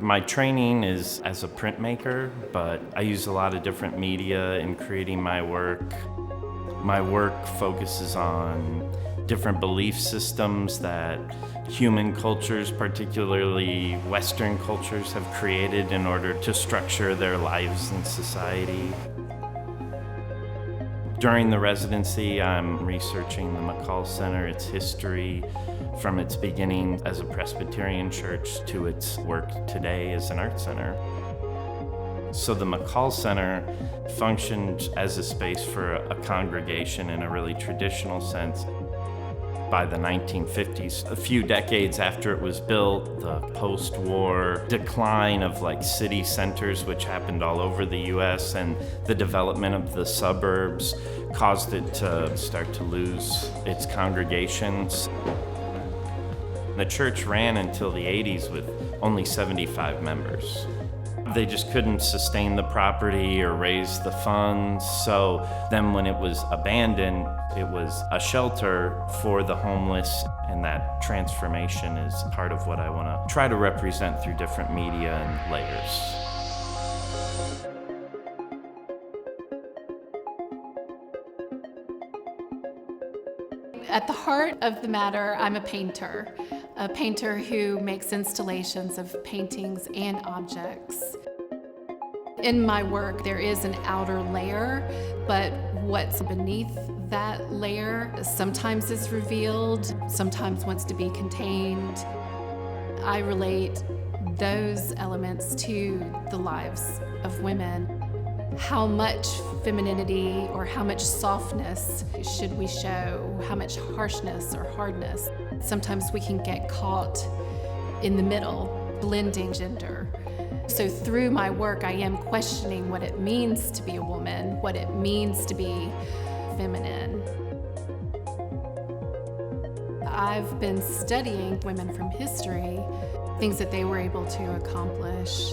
My training is as a printmaker, but I use a lot of different media in creating my work. My work focuses on different belief systems that human cultures, particularly Western cultures, have created in order to structure their lives in society. During the residency, I'm researching the McColl Center, its history, from its beginning as a Presbyterian church to its work today as an art center. So the McColl Center functioned as a space for a congregation in a really traditional sense. By the 1950s, a few decades after it was built, the post-war decline of city centers, which happened all over the US, and the development of the suburbs caused it to start to lose its congregations. The church ran until the 80s with only 75 members. They just couldn't sustain the property or raise the funds, so then when it was abandoned, it was a shelter for the homeless, and that transformation is part of what I want to try to represent through different media and layers. At the heart of the matter, I'm a painter who makes installations of paintings and objects. In my work, there is an outer layer, but what's beneath that layer sometimes is revealed, sometimes wants to be contained. I relate those elements to the lives of women. How much femininity or how much softness should we show? How much harshness or hardness? Sometimes we can get caught in the middle, blending gender. So through my work, I am questioning what it means to be a woman, what it means to be feminine. I've been studying women from history, things that they were able to accomplish,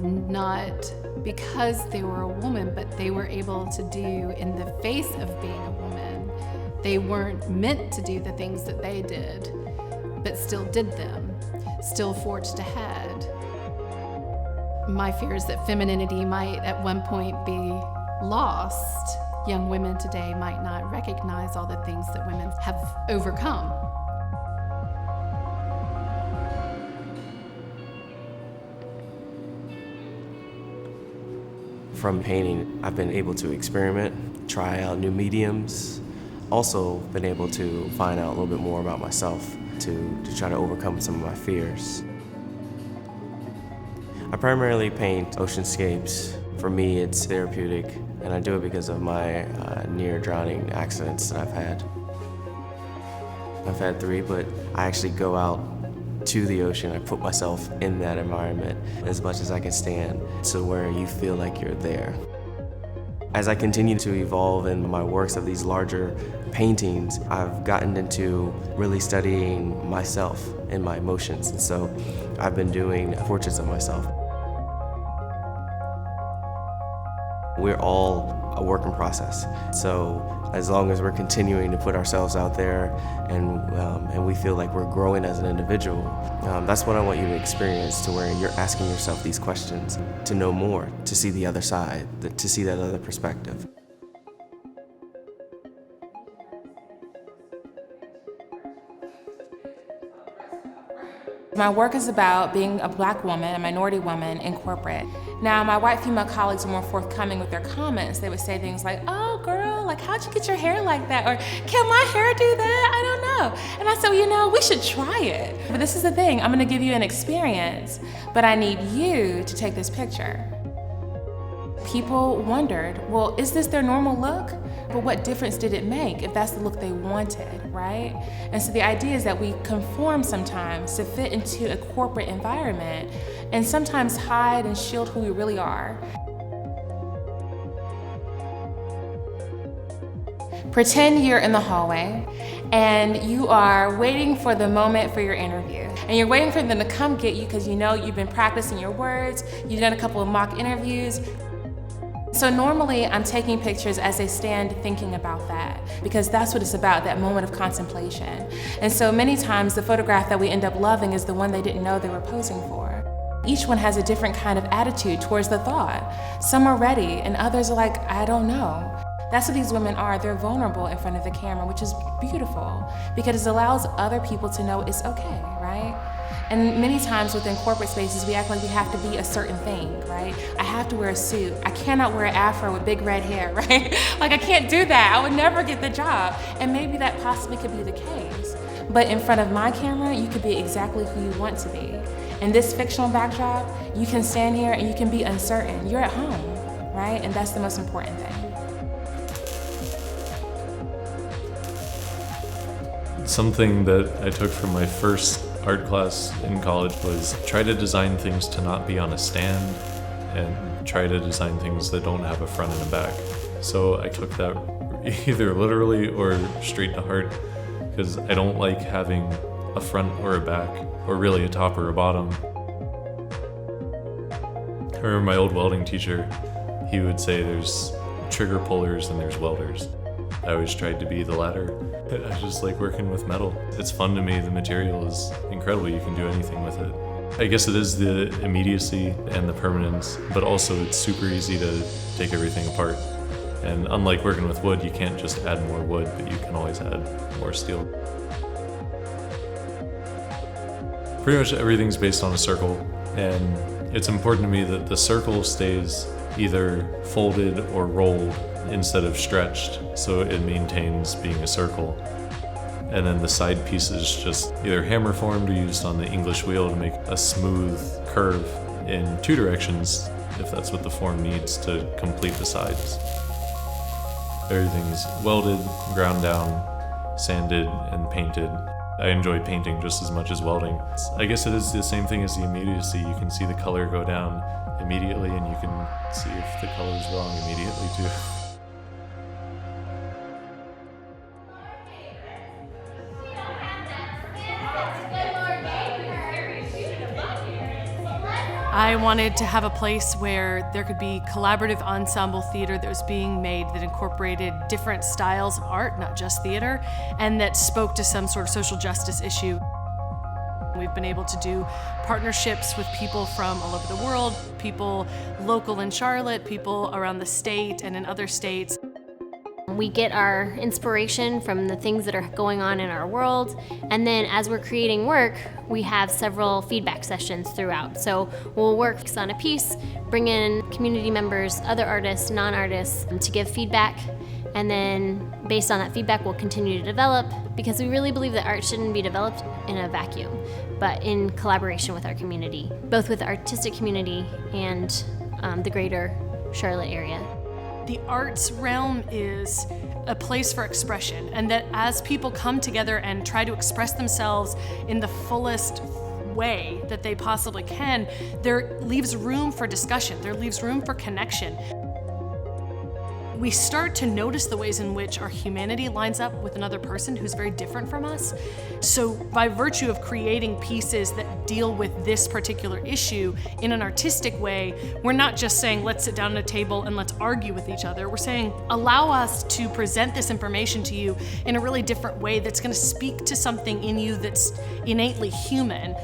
not because they were a woman, but they were able to do in the face of being a woman. They weren't meant to do the things that they did, but still did them, still forged ahead. My fear is that femininity might at one point be lost. Young women today might not recognize all the things that women have overcome. From painting, I've been able to experiment, try out new mediums, also been able to find out a little bit more about myself to try to overcome some of my fears. I primarily paint oceanscapes. For me, it's therapeutic, and I do it because of my near-drowning accidents that I've had. I've had 3, but I actually go out to the ocean. I put myself in that environment as much as I can stand, so where you feel like you're there. As I continue to evolve in my works of these larger paintings, I've gotten into really studying myself and my emotions, and so I've been doing portraits of myself. We're all a work in process, so as long as we're continuing to put ourselves out there and we feel like we're growing as an individual, that's what I want you to experience, to where you're asking yourself these questions, to know more, to see the other side, to see that other perspective. My work is about being a Black woman, a minority woman in corporate. Now, my white female colleagues are more forthcoming with their comments. They would say things like, "Oh, girl, how'd you get your hair like that?" Or, "Can my hair do that? I don't know." And I said, well, we should try it. But this is the thing, I'm gonna give you an experience, but I need you to take this picture. People wondered, well, is this their normal look? But what difference did it make if that's the look they wanted, right? And so the idea is that we conform sometimes to fit into a corporate environment and sometimes hide and shield who we really are. Pretend you're in the hallway and you are waiting for the moment for your interview. And you're waiting for them to come get you because you've been practicing your words, you've done a couple of mock interviews. So normally I'm taking pictures as they stand thinking about that, because that's what it's about, that moment of contemplation. And so many times the photograph that we end up loving is the one they didn't know they were posing for. Each one has a different kind of attitude towards the thought. Some are ready and others are like, I don't know. That's what these women are. They're vulnerable in front of the camera, which is beautiful because it allows other people to know it's okay, right? And many times within corporate spaces, we act like we have to be a certain thing, right? I have to wear a suit. I cannot wear an afro with big red hair, right? Like I can't do that. I would never get the job. And maybe that possibly could be the case. But in front of my camera, you could be exactly who you want to be. In this fictional backdrop, you can stand here and you can be uncertain. You're at home, right? And that's the most important thing. Something that I took from my first art class in college was try to design things to not be on a stand and try to design things that don't have a front and a back. So I took that either literally or straight to heart because I don't like having a front or a back or really a top or a bottom. I remember my old welding teacher, he would say there's trigger pullers and there's welders. I always tried to be the latter. I just like working with metal. It's fun to me. The material is incredible. You can do anything with it. I guess it is the immediacy and the permanence, but also it's super easy to take everything apart. And unlike working with wood, you can't just add more wood, but you can always add more steel. Pretty much everything's based on a circle, and it's important to me that the circle stays either folded or rolled instead of stretched, so it maintains being a circle. And then the side pieces just either hammer formed or used on the English wheel to make a smooth curve in two directions, if that's what the form needs to complete the sides. Everything's welded, ground down, sanded, and painted. I enjoy painting just as much as welding. I guess it is the same thing as the immediacy. You can see the color go down immediately, and you can see if the color's wrong immediately too. I wanted to have a place where there could be collaborative ensemble theater that was being made that incorporated different styles of art, not just theater, and that spoke to some sort of social justice issue. We've been able to do partnerships with people from all over the world, people local in Charlotte, people around the state and in other states. We get our inspiration from the things that are going on in our world, and then as we're creating work, we have several feedback sessions throughout. So we'll work on a piece, bring in community members, other artists, non-artists to give feedback, and then based on that feedback, we'll continue to develop, because we really believe that art shouldn't be developed in a vacuum, but in collaboration with our community, both with the artistic community and the greater Charlotte area. The arts realm is a place for expression, and that as people come together and try to express themselves in the fullest way that they possibly can, there leaves room for discussion, there leaves room for connection. We start to notice the ways in which our humanity lines up with another person who's very different from us. So by virtue of creating pieces that deal with this particular issue in an artistic way, we're not just saying, let's sit down at a table and let's argue with each other. We're saying, allow us to present this information to you in a really different way that's going to speak to something in you that's innately human.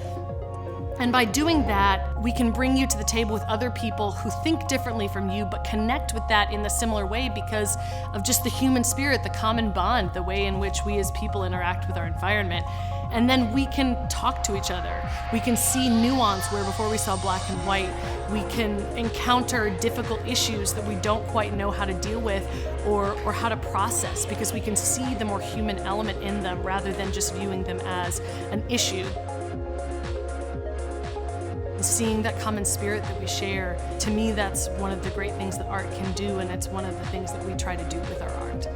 And by doing that, we can bring you to the table with other people who think differently from you, but connect with that in the similar way because of just the human spirit, the common bond, the way in which we as people interact with our environment. And then we can talk to each other. We can see nuance where before we saw black and white. We can encounter difficult issues that we don't quite know how to deal with or how to process, because we can see the more human element in them rather than just viewing them as an issue. Seeing that common spirit that we share, to me, that's one of the great things that art can do, and it's one of the things that we try to do with our art.